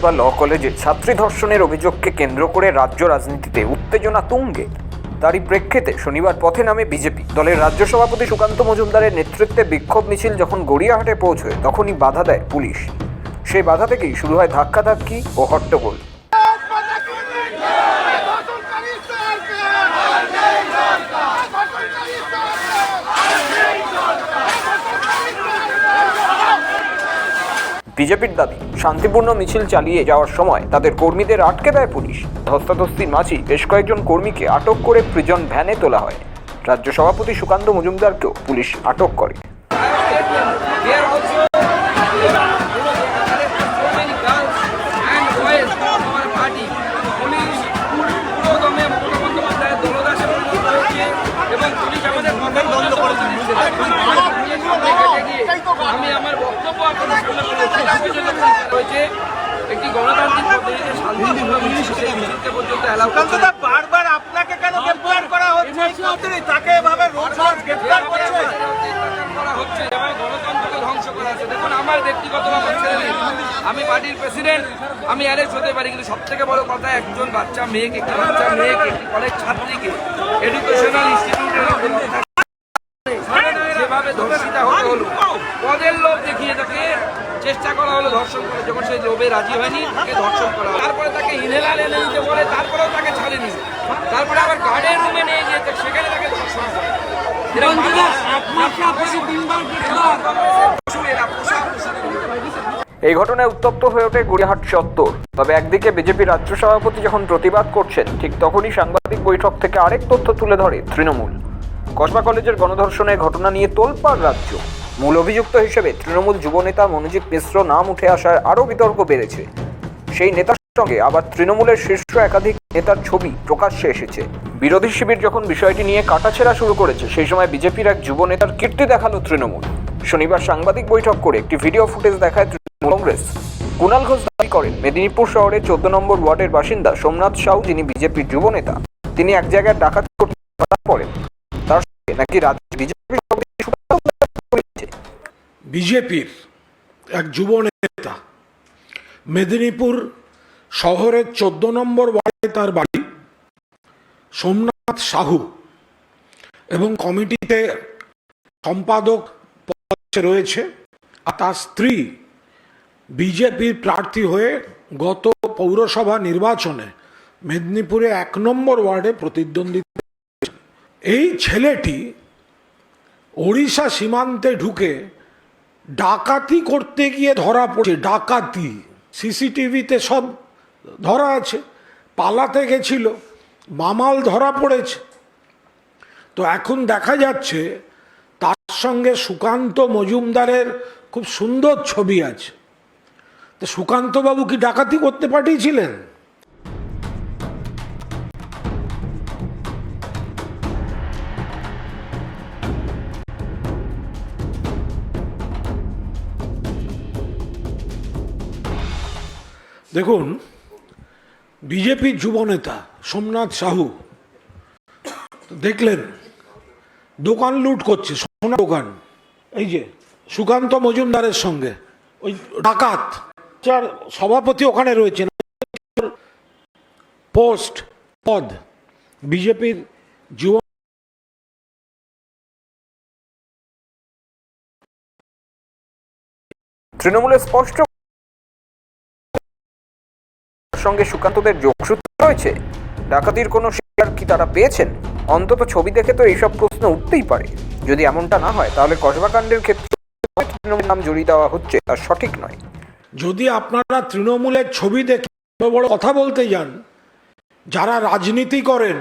কসবা ল কলেজে ছাত্রী ধর্ষণের অভিযোগকে কেন্দ্র করে রাজ্য রাজনীতিতে উত্তেজনা তুঙ্গে। তারই প্রেক্ষিতে শনিবার পথে নামে বিজেপি। দলের রাজ্য সভাপতি সুকান্ত মজুমদারের নেতৃত্বে বিক্ষোভ মিছিল যখন গড়িয়াহাটে পৌঁছয় তখনই বাধা দেয় পুলিশ। সেই বাধা থেকেই শুরু হয় ধাক্কাধাক্কি ও হট্টগোল। বিজেপির দাবি, শান্তিপূর্ণ মিছিল চালিয়ে যাওয়ার সময় তাদের কর্মীদের আটকে দেয় পুলিশ। ধস্তাধস্তির মাঝেই বেশ কয়েকজন কর্মীকে আটক করে প্রিজন ভ্যানে তোলা হয়। রাজ্য সভাপতি সুকান্ত মজুমদারকেও পুলিশ আটক করে। আমি আমার বক্তব্য আপনাদের হয়েছে একটি গণতান্ত্রিক পদ্ধতিতে শান্তিপূর্ণ মিছিল পর্যন্ত অ্যালাউ করছে না। বারবার আপনাকে কেন গ্রেফতার করা হচ্ছে? তাকে এভাবে রোজ গ্রেফতার করা হচ্ছে, গণতন্ত্রকে ধ্বংস করা হচ্ছে। দেখুন, আমার ব্যক্তিগত আমি পার্টির প্রেসিডেন্ট, আমি অ্যারেস্ট হতে পারি, কিন্তু সব থেকে বড় কথা একজন বাচ্চা মেয়েকে, একটি কলেজ ছাত্রীকে এডুকেশনাল ইনস্টিটিউটের যেভাবে ধর্ষিতা হতে হলো, পদের লোভ দেখিয়ে তাকে চেষ্টা করা হলো ধর্ষণ করে। যখন সেই লোভে রাজি হয়নি তাকে ধর্ষণ করা হলো, তারপরে তাকে ইনহেলার এনে দিতে বলে তারপরেও তাকে ছাড়েনি, তারপরে আবার গার্ডের রুমে নিয়ে গিয়ে সেখানে তাকে ধর্ষণ করে। এই ঘটনায় উত্তপ্ত হয়ে ওঠে গড়িয়াহাট চত্বর। তবে একদিকে বিজেপি রাজ্য সভাপতি যখন প্রতিবাদ করছেন, ঠিক তখনই সাংবাদিক বৈঠক থেকে আরেক তথ্য তুলে ধরে তৃণমূল। কসবা কলেজের গণধর্ষণের ঘটনা নিয়ে তোলপাড় রাজ্য। মূল অভিযুক্ত হিসেবে তৃণমূল যুবনেতা মনোজিৎ মিশ্র নাম উঠে আসায় আরও বিতর্ক বেড়েছে। সেই নেতার সঙ্গে আবার তৃণমূলের শীর্ষ একাধিক নেতার ছবি প্রকাশ্যে এসেছে। বিরোধী শিবির যখন বিষয়টি নিয়ে কাটাছেঁড়া শুরু করেছে, সেই সময় বিজেপির এক যুব নেতার কীর্তি দেখালো তৃণমূল। শনিবার সাংবাদিক বৈঠক করে একটি ভিডিও ফুটেজ দেখায় তৃণমূল কংগ্রেস। কুণাল ঘোষ দাবি করেন, মেদিনীপুর শহরের 14 নম্বর ওয়ার্ডের বাসিন্দা সোমনাথ সাউ, যিনি বিজেপির যুব নেতা, তিনি এক জায়গায় ডাকাতি করতে পড়েন। তার সঙ্গে নাকি বিজেপির এক যুব নেতা মেদিনীপুর শহরের 14 নম্বর ওয়ার্ডে তার বাড়ি, সোমনাথ সাহু, এবং কমিটিতে সম্পাদক পদে রয়েছে। আর তার স্ত্রী বিজেপির প্রার্থী হয়ে গত পৌরসভা নির্বাচনে মেদিনীপুরে 1 নম্বর ওয়ার্ডে প্রতিদ্বন্দ্বিতা। এই ছেলেটি ওড়িশা সীমান্তে ঢুকে ডাকাতি করতে গিয়ে ধরা পড়ে। ডাকাতি সিসিটিভিতে সব ধরা আছে। পালাতে গেছিল, মামাল ধরা পড়েছে। তো এখন দেখা যাচ্ছে তার সঙ্গে সুকান্ত মজুমদারের খুব সুন্দর ছবি আছে। তো সুকান্তবাবু কি ডাকাতি করতে পাঠিয়েছিলেন? দেখুন, বিজেপির যুবনেতা সোমনাথ সাহু দেখলেন দোকান লুট করছে, সোনা দোকান। এই যে সুকান্ত মজুমদারের সঙ্গে ওই ডাকাত, যার সভাপতি ওখানে রয়েছেন, পোস্ট পদ বিজেপির যুব। তৃণমূলের স্পষ্ট সঙ্গে সুকান্তদের যোগসূত্র রয়েছে। ডাকাতির কোনো শিকার কি তারা পেয়েছেন? অন্তত ছবি দেখে তো এইসব প্রশ্ন উঠতেই পারে। যদি এমনটা না হয়, তাহলে কসবা কাণ্ডের ক্ষেত্রে তৃণমূলের নাম জড়িয়ে দেওয়া হচ্ছে তা সঠিক নয়। যদি আপনারা তৃণমূলের ছবি দেখে বড় কথা বলতে যান, যারা রাজনীতি করেন,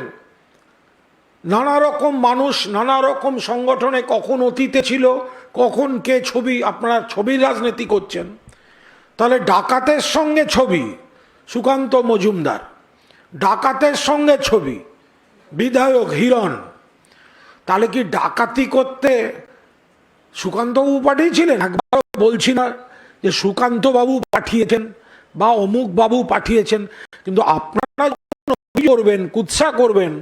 নানা রকম মানুষ নানা রকম সংগঠনে কখন অতীতে ছিল, কখন কে ছবি, আপনারা ছবির রাজনীতি করছেন, তাহলে ডাকাতের সঙ্গে ছবি সুকান্ত মজুমদার, ডাকাতের সঙ্গে ছবি বিধায়ক হিরণ, তাহলে কি ডাকাতি করতে সুকান্তবাবু পাঠিয়েছিলেন? একবার বলছি না যে সুকান্তবাবু পাঠিয়েছেন বা অমুক বাবু পাঠিয়েছেন, কিন্তু আপনারা করবেন, কুৎসা করবেন,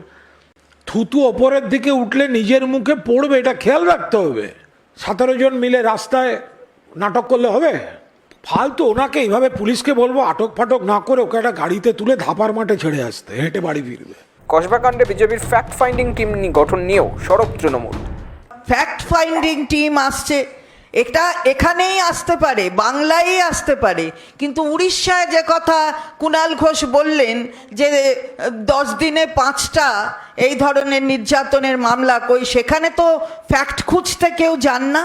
থুতু ওপরের দিকে উঠলে নিজের মুখে পড়বে, এটা খেয়াল রাখতে হবে। 17 জন মিলে রাস্তায় নাটক করলে হবে? ফালতু ওনাকে এইভাবে পুলিশকে বলবো আটক ফাটক না করে ওকে একটা গাড়িতে তুলে ধাপার মাঠে ছেড়ে আসতে, হেঁটে বাড়ি ফিরবে। কসবাকাণ্ডে বিজেপির ফ্যাক্ট ফাইন্ডিং টিম গঠন নিয়েও সরব তৃণমূল। ফ্যাক্ট ফাইন্ডিং টিম আসছে, এটা এখানেই আসতে পারে, বাংলায় আসতে পারে, কিন্তু উড়িষ্যায় যে কথা কুণাল ঘোষ বললেন যে 10 দিনে 5টা এই ধরনের নির্যাতনের মামলা, কই সেখানে তো ফ্যাক্ট খুঁজতে কেউ যান না।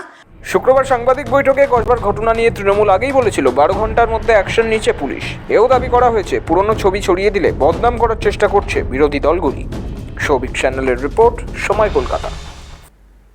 শুক্রবার সাংবাদিক বৈঠকে কসবার ঘটনা নিয়ে তৃণমূল আগেই বলেছিল 12 ঘন্টার মধ্যে অ্যাকশন নিচ্ছে পুলিশ। এও দাবি করা হয়েছে পুরনো ছবি ছড়িয়ে দিলে বদনাম করার চেষ্টা করছে বিরোধী দলগুলি। সৌভিক চ্যানেলের রিপোর্ট, সময়, কলকাতা।